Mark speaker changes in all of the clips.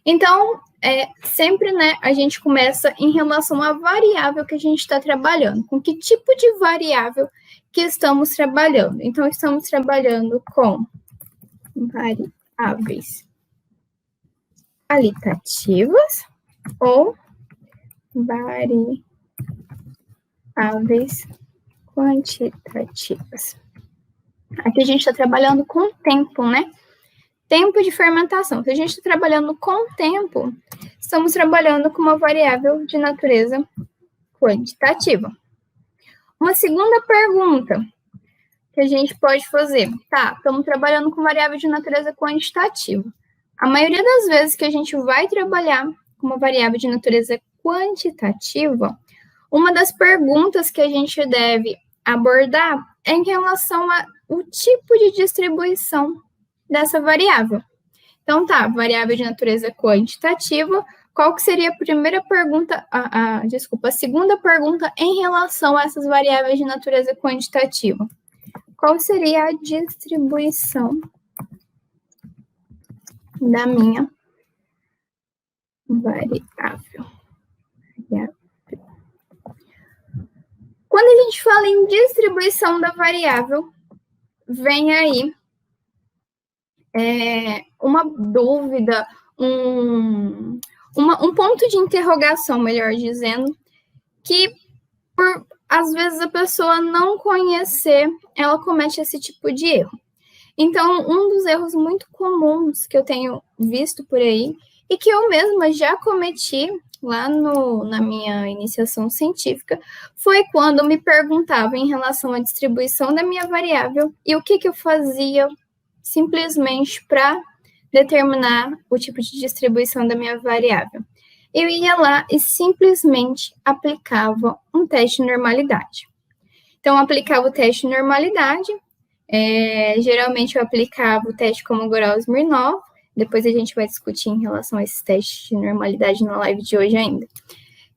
Speaker 1: Então, sempre, né, a gente começa em relação à variável que a gente está trabalhando. Com que tipo de variável que estamos trabalhando? Então, estamos trabalhando com variáveis qualitativas ou variáveis quantitativas. Aqui a gente está trabalhando com tempo, né? Tempo de fermentação. Se a gente está trabalhando com tempo, estamos trabalhando com uma variável de natureza quantitativa. Uma segunda pergunta que a gente pode fazer. Tá, estamos trabalhando com variável de natureza quantitativa. A maioria das vezes que a gente vai trabalhar com uma variável de natureza quantitativa, uma das perguntas que a gente deve abordar é em relação ao tipo de distribuição dessa variável. Então, tá, variável de natureza quantitativa, qual que seria a primeira pergunta, a segunda pergunta em relação a essas variáveis de natureza quantitativa? Qual seria a distribuição da minha variável? Quando a gente fala em distribuição da variável, vem aí uma dúvida, um ponto de interrogação, melhor dizendo, que por às vezes a pessoa não conhecer, ela comete esse tipo de erro. Então, um dos erros muito comuns que eu tenho visto por aí, e que eu mesma já cometi lá na minha iniciação científica, foi quando me perguntavam em relação à distribuição da minha variável e o que eu fazia simplesmente para determinar o tipo de distribuição da minha variável. Eu ia lá e simplesmente aplicava um teste de normalidade. Então, eu aplicava o teste de normalidade, geralmente eu aplicava o teste Kolmogorov-Smirnov, depois a gente vai discutir em relação a esses testes de normalidade na live de hoje ainda.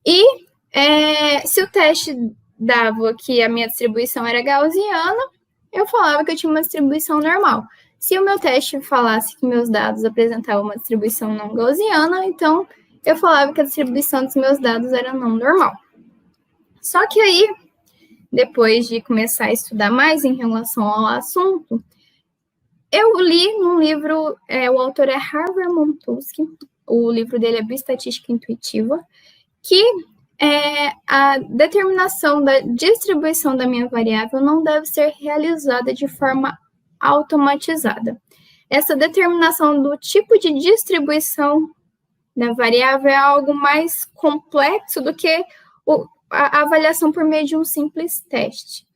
Speaker 1: E se o teste dava que a minha distribuição era gaussiana, eu falava que eu tinha uma distribuição normal. Se o meu teste falasse que meus dados apresentavam uma distribuição não gaussiana, então eu falava que a distribuição dos meus dados era não normal. Só que aí, depois de começar a estudar mais em relação ao assunto, eu li num livro, o autor é Harvey Montusky, o livro dele é Bioestatística Intuitiva, que a determinação da distribuição da minha variável não deve ser realizada de forma automatizada. Essa determinação do tipo de distribuição da variável é algo mais complexo do que a avaliação por meio de um simples teste.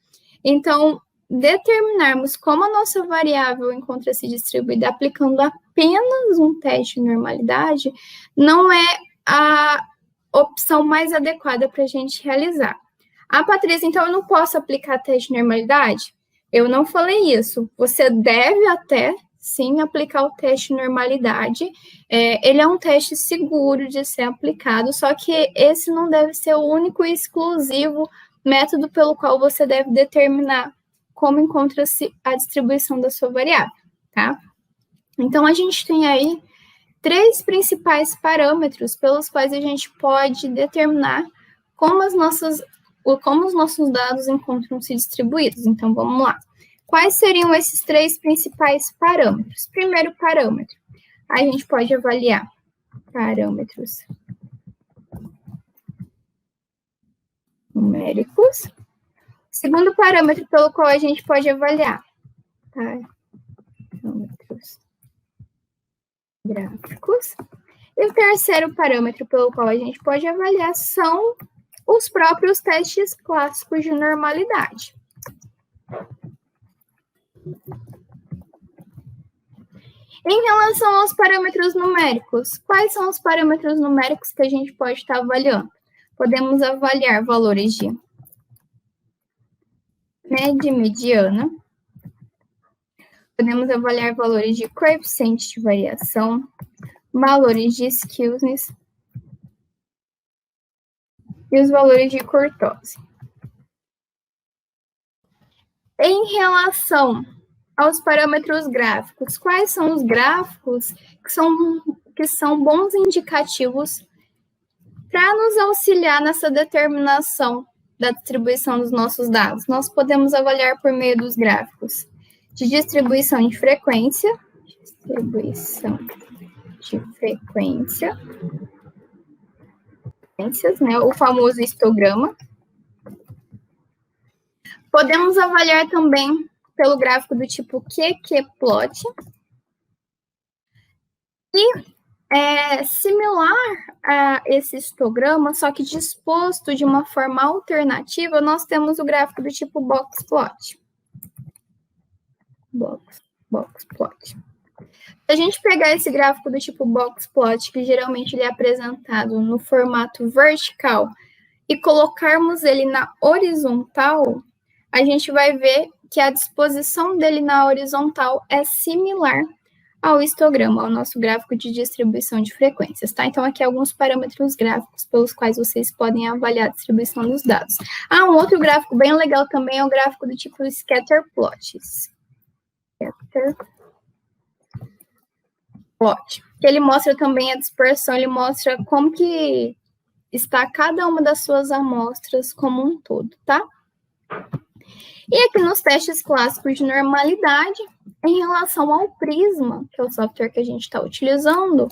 Speaker 1: Então, determinarmos como a nossa variável encontra-se distribuída aplicando apenas um teste de normalidade não é a opção mais adequada para a gente realizar. Patrícia, então eu não posso aplicar teste de normalidade? Eu não falei isso. Você deve até, sim, aplicar o teste de normalidade. Ele é um teste seguro de ser aplicado, só que esse não deve ser o único e exclusivo método pelo qual você deve determinar como encontra-se a distribuição da sua variável, tá? Então, a gente tem aí 3 principais parâmetros pelos quais a gente pode determinar como os nossos dados encontram-se distribuídos. Então, vamos lá. Quais seriam esses 3 principais parâmetros? Primeiro parâmetro, a gente pode avaliar parâmetros numéricos. Segundo parâmetro pelo qual a gente pode avaliar parâmetros gráficos. E o terceiro parâmetro pelo qual a gente pode avaliar são os próprios testes clássicos de normalidade. Em relação aos parâmetros numéricos, quais são os parâmetros numéricos que a gente pode estar avaliando? Podemos avaliar valores de média e mediana. Podemos avaliar valores de coeficiente de variação, valores de skewness e os valores de kurtose. Em relação aos parâmetros gráficos, quais são os gráficos que que são bons indicativos para nos auxiliar nessa determinação da distribuição dos nossos dados. Nós podemos avaliar por meio dos gráficos de distribuição de frequência, né, o famoso histograma. Podemos avaliar também pelo gráfico do tipo QQ-plot. E similar a esse histograma, só que disposto de uma forma alternativa, nós temos o gráfico do tipo box-plot. Box-plot. Se a gente pegar esse gráfico do tipo box-plot, que geralmente ele é apresentado no formato vertical, e colocarmos ele na horizontal, a gente vai ver que a disposição dele na horizontal é similar ao histograma, ao nosso gráfico de distribuição de frequências, tá? Então, aqui alguns parâmetros gráficos pelos quais vocês podem avaliar a distribuição dos dados. Um outro gráfico bem legal também é o gráfico do tipo scatter plot. Ele mostra também a dispersão, ele mostra como que está cada uma das suas amostras como um todo, tá? E aqui nos testes clássicos de normalidade, em relação ao Prisma, que é o software que a gente está utilizando,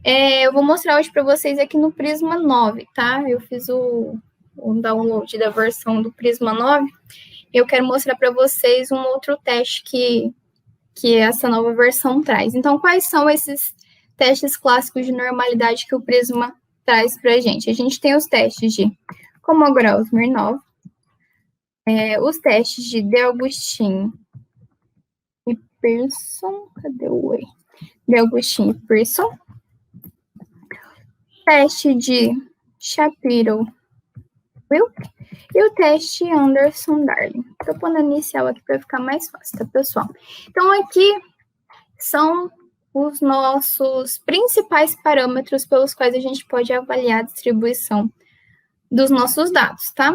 Speaker 1: eu vou mostrar hoje para vocês aqui no Prisma 9, tá? Eu fiz o download da versão do Prisma 9. Eu quero mostrar para vocês um outro teste que essa nova versão traz. Então, quais são esses testes clássicos de normalidade que o Prisma traz para a gente? A gente tem os testes de Kolmogorov-Smirnov, os testes de De Augustin e Pearson, cadê o E? De Augustin e Pearson, teste de Shapiro-Wilk e o teste Anderson-Darling. Estou pondo a inicial aqui para ficar mais fácil, tá, pessoal? Então, aqui são os nossos principais parâmetros pelos quais a gente pode avaliar a distribuição dos nossos dados, tá?